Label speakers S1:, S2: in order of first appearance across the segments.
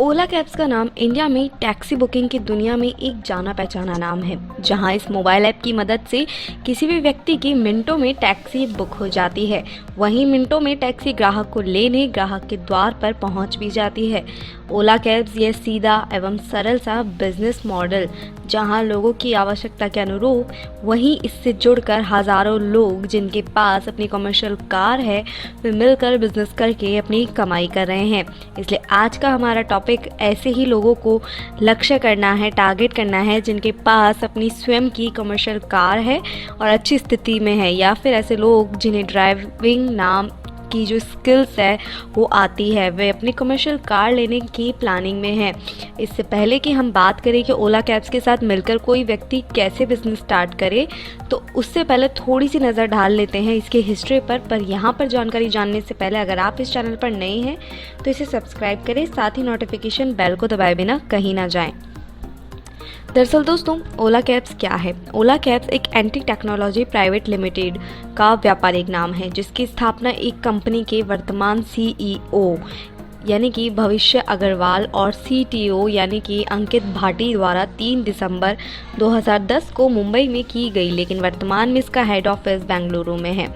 S1: ओला cabs का नाम India में टैक्सी बुकिंग की दुनिया में एक जाना पहचाना नाम है, जहां इस मोबाइल ऐप की मदद से किसी भी व्यक्ति की मिनटों में टैक्सी बुक हो जाती है। वहीं मिनटों में टैक्सी ग्राहक को लेने ग्राहक के द्वार पर पहुंच भी जाती है। ओला कैब्स ये सीधा एवं सरल सा बिजनेस मॉडल, जहां लोगों की आवश्यकता के अनुरूप वहीं इससे जुड़कर हजारों लोग जिनके पास अपनी कमर्शियल कार है वे मिलकर बिजनेस करके अपनी कमाई कर रहे हैं। इसलिए आज का हमारा टॉपिक ऐसे ही लोगों को लक्ष्य करना है, टारगेट करना है जिनके पास अपनी स्वयं की कमर्शियल कार है और अच्छी स्थिति में है, या फिर ऐसे लोग जिन्हें ड्राइविंग नाम की जो स्किल्स है वो आती है, वे अपनी कमर्शियल कार लेने की प्लानिंग में है। इससे पहले कि हम बात करें कि ओला कैब्स के साथ मिलकर कोई व्यक्ति कैसे बिजनेस स्टार्ट करे, तो उससे पहले थोड़ी सी नज़र डाल लेते हैं इसके हिस्ट्री पर यहाँ पर जानकारी जानने से पहले अगर आप इस चैनल पर नए हैं तो इसे सब्सक्राइब करें, साथ ही नोटिफिकेशन बेल को दबाए बिना कहीं ना जाएं। दरअसल दोस्तों, ओला कैब्स क्या है? ओला कैब्स एक एंटी टेक्नोलॉजी प्राइवेट लिमिटेड का व्यापारिक नाम है, जिसकी स्थापना एक कंपनी के वर्तमान सीईओ यानी कि भविष्य अग्रवाल और सीटीओ यानी कि अंकित भाटी द्वारा 3 दिसंबर 2010 को मुंबई में की गई, लेकिन वर्तमान में इसका हेड ऑफिस बेंगलुरु में है।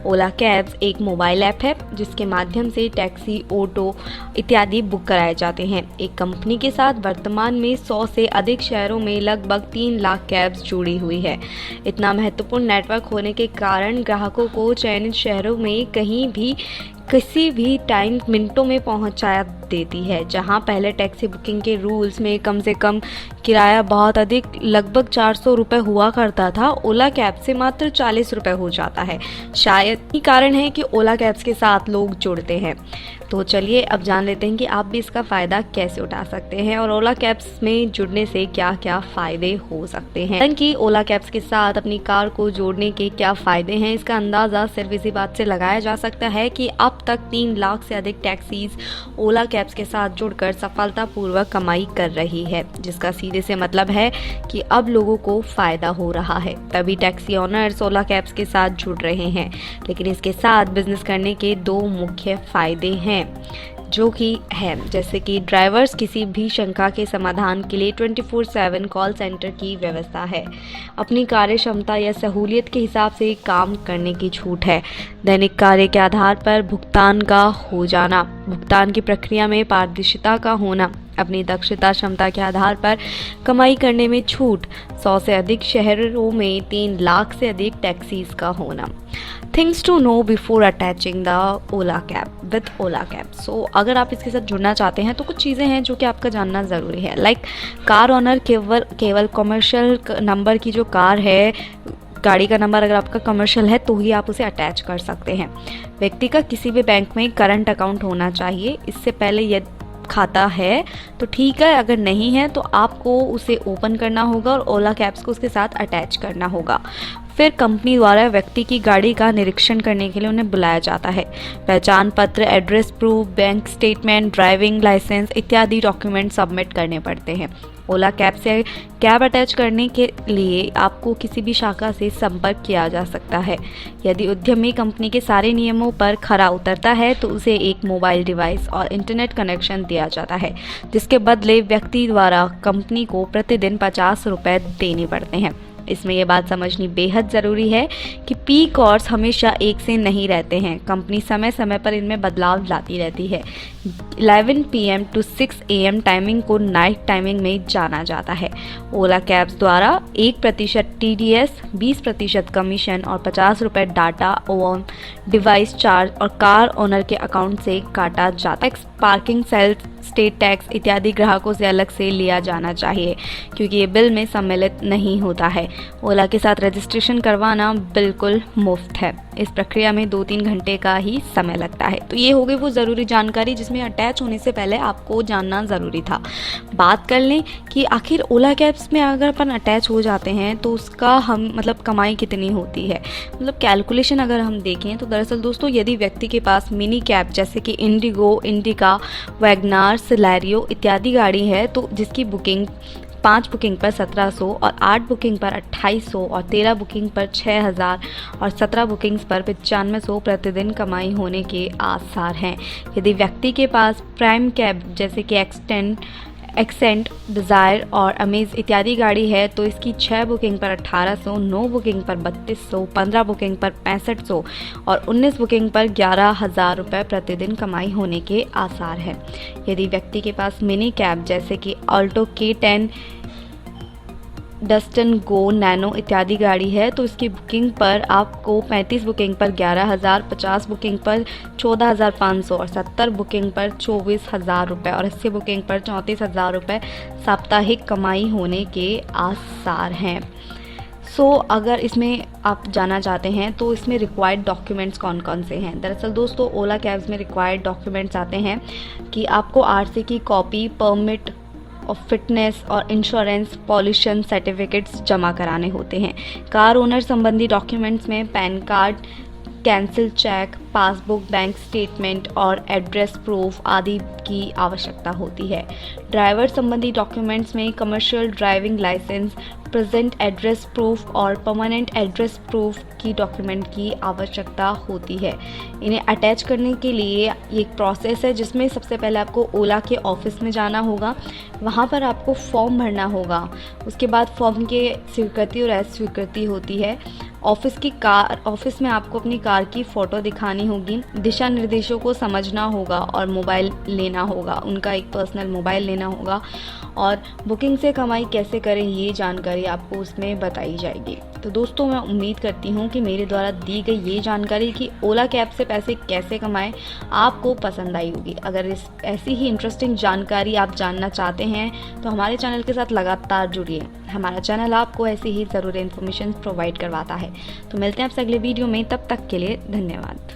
S1: ओला कैब्स एक मोबाइल ऐप है जिसके माध्यम से टैक्सी, ऑटो इत्यादि बुक कराए जाते हैं। एक कंपनी के साथ वर्तमान में 100 से अधिक शहरों में लगभग 3 लाख कैब्स जुड़ी हुई है। इतना महत्वपूर्ण नेटवर्क होने के कारण ग्राहकों को चयनित शहरों में कहीं भी किसी भी टाइम मिनटों में पहुंचा देती है। जहां पहले टैक्सी बुकिंग के रूल्स में कम से कम किराया बहुत अधिक लगभग 400 रुपये हुआ करता था, ओला कैब से मात्र 40 रुपये हो जाता है। शायद यही कारण है कि ओला कैब्स के साथ लोग जुड़ते हैं। तो चलिए अब जान लेते हैं कि आप भी इसका फ़ायदा कैसे उठा सकते हैं और ओला कैब्स में जुड़ने से क्या क्या फ़ायदे हो सकते हैं। कि ओला कैब्स के साथ अपनी कार को जोड़ने के क्या फ़ायदे हैं, इसका अंदाज़ा सिर्फ इसी बात से लगाया जा सकता है कि अब तक 3 लाख से अधिक टैक्सीज ओला कैब्स के साथ जुड़कर सफलतापूर्वक कमाई कर रही है, जिसका सीधे से मतलब है कि अब लोगों को फ़ायदा हो रहा है, तभी टैक्सी ओनर्स ओला कैब्स के साथ जुड़ रहे हैं। लेकिन इसके साथ बिजनेस करने के 2 मुख्य फ़ायदे हैं, जो कि है जैसे कि ड्राइवर्स किसी भी शंका के समाधान के लिए 24/7 कॉल सेंटर की व्यवस्था है। अपनी कार्य क्षमता या सहूलियत के हिसाब से काम करने की छूट है। दैनिक कार्य के आधार पर भुगतान का हो जाना, भुगतान की प्रक्रिया में पारदर्शिता का होना, अपनी दक्षता क्षमता के आधार पर कमाई करने में छूट, 100 से अधिक शहरों में 3 लाख से अधिक टैक्सीज का होना। Things to know before attaching the Ola cab with Ola cab. So अगर आप इसके साथ जुड़ना चाहते हैं तो कुछ चीज़ें हैं जो कि आपका जानना ज़रूरी है। लाइक कार ओनर केवल कमर्शियल नंबर की जो कार है, गाड़ी का नंबर अगर आपका कमर्शियल है तो ही आप उसे अटैच कर सकते हैं। व्यक्ति का किसी भी बैंक में करंट अकाउंट होना चाहिए। इससे पहले यदि खाता है तो ठीक है, अगर नहीं है तो आपको उसे ओपन करना होगा और ओला कैब्स को उसके साथ अटैच करना होगा। फिर कंपनी द्वारा व्यक्ति की गाड़ी का निरीक्षण करने के लिए उन्हें बुलाया जाता है। पहचान पत्र, address proof, bank statement, driving licence इत्यादि डॉक्यूमेंट सबमिट करने पड़ते हैं। ओला कैब से कैब अटैच करने के लिए आपको किसी भी शाखा से संपर्क किया जा सकता है। यदि उद्यमी कंपनी के सारे नियमों पर खरा उतरता है तो उसे एक मोबाइल डिवाइस और इंटरनेट कनेक्शन दिया जाता है, जिसके बदले व्यक्ति द्वारा कंपनी को प्रतिदिन 50 रुपये देने पड़ते हैं। इसमें यह बात समझनी बेहद ज़रूरी है कि पीक आवर्स हमेशा एक से नहीं रहते हैं। कंपनी समय समय पर इनमें बदलाव लाती रहती है। 11 PM to 6 AM टाइमिंग को नाइट टाइमिंग में जाना जाता है। ओला कैब्स द्वारा 1% TDS, 20% कमीशन और 50 रुपये डाटा ऑन डिवाइस चार्ज और कार ओनर के अकाउंट से काटा जाता है। पार्किंग सेल्स, स्टेट टैक्स इत्यादि ग्राहकों से अलग से लिया जाना चाहिए, क्योंकि ये बिल में सम्मिलित नहीं होता है। ओला के साथ रजिस्ट्रेशन करवाना बिल्कुल मुफ्त है। इस प्रक्रिया में 2-3 घंटे का ही समय लगता है। तो ये हो गई वो ज़रूरी जानकारी जिसमें अटैच होने से पहले आपको जानना ज़रूरी था। बात कर लें कि आखिर ओला कैब्स में अगर अपन अटैच हो जाते हैं तो उसका हम कमाई कितनी होती है, कैलकुलेशन अगर हम देखें तो दरअसल दोस्तों, यदि व्यक्ति के पास मिनी कैब जैसे कि इंडिगो, इंडिका, वैगनार, सिलेरियो इत्यादि गाड़ी है तो जिसकी बुकिंग 5 बुकिंग पर 1700 और 8 बुकिंग पर 2800 और 13 बुकिंग पर 6000 और 17 बुकिंग्स पर 9500 प्रतिदिन कमाई होने के आसार हैं। यदि व्यक्ति के पास प्राइम कैब जैसे कि एक्सेंट, डिज़ायर और अमेज इत्यादि गाड़ी है तो इसकी 6 बुकिंग पर 1800, 9 बुकिंग पर 3200, 15 बुकिंग पर 6500 और 19 बुकिंग पर 11,000 रुपये प्रतिदिन कमाई होने के आसार हैं। यदि व्यक्ति के पास मिनी कैब जैसे कि ऑल्टो K10, डस्टन गो, नैनो इत्यादि गाड़ी है तो इसकी बुकिंग पर आपको 35 बुकिंग पर 11,000, 50 बुकिंग पर 14,500 और 70 बुकिंग पर 24,000 रुपये और 80 बुकिंग पर 34,000 रुपये साप्ताहिक कमाई होने के आसार हैं। अगर इसमें आप जानना चाहते हैं तो इसमें रिक्वायर्ड डॉक्यूमेंट्स कौन कौन से हैं। दरअसल दोस्तों, ओला कैब्स में रिक्वायर्ड डॉक्यूमेंट्स आते हैं कि आपको आरसी की कॉपी, परमिट और फिटनेस और इंश्योरेंस पॉल्यूशन सर्टिफिकेट्स जमा कराने होते हैं। कार ओनर संबंधी डॉक्यूमेंट्स में PAN card, cancel cheque, passbook, bank statement और एड्रेस प्रूफ आदि की आवश्यकता होती है। ड्राइवर संबंधी डॉक्यूमेंट्स में commercial driving licence, present address proof और परमानेंट एड्रेस प्रूफ की डॉक्यूमेंट की आवश्यकता होती है। इन्हें अटैच करने के लिए ये एक प्रोसेस है जिसमें सबसे पहले आपको ओला के ऑफिस में जाना होगा, वहाँ पर आपको फॉर्म भरना होगा। उसके बाद फॉर्म के स्वीकृति और अस्वीकृति होती है। ऑफिस में आपको अपनी कार की फ़ोटो दिखानी होगी, दिशा निर्देशों को समझना होगा और मोबाइल लेना होगा, उनका एक पर्सनल मोबाइल लेना होगा और बुकिंग से कमाई कैसे करें ये जानकारी आपको उसमें बताई जाएगी। तो दोस्तों, मैं उम्मीद करती हूँ कि मेरे द्वारा दी गई ये जानकारी कि ओला कैब से पैसे कैसे कमाएं आपको पसंद आई होगी। अगर ऐसी ही इंटरेस्टिंग जानकारी आप जानना चाहते हैं तो हमारे चैनल के साथ लगातार जुड़िए। हमारा चैनल आपको ऐसी ही ज़रूरी इन्फॉर्मेशन प्रोवाइड करवाता है। तो मिलते हैं आपसे अगले वीडियो में, तब तक के लिए धन्यवाद।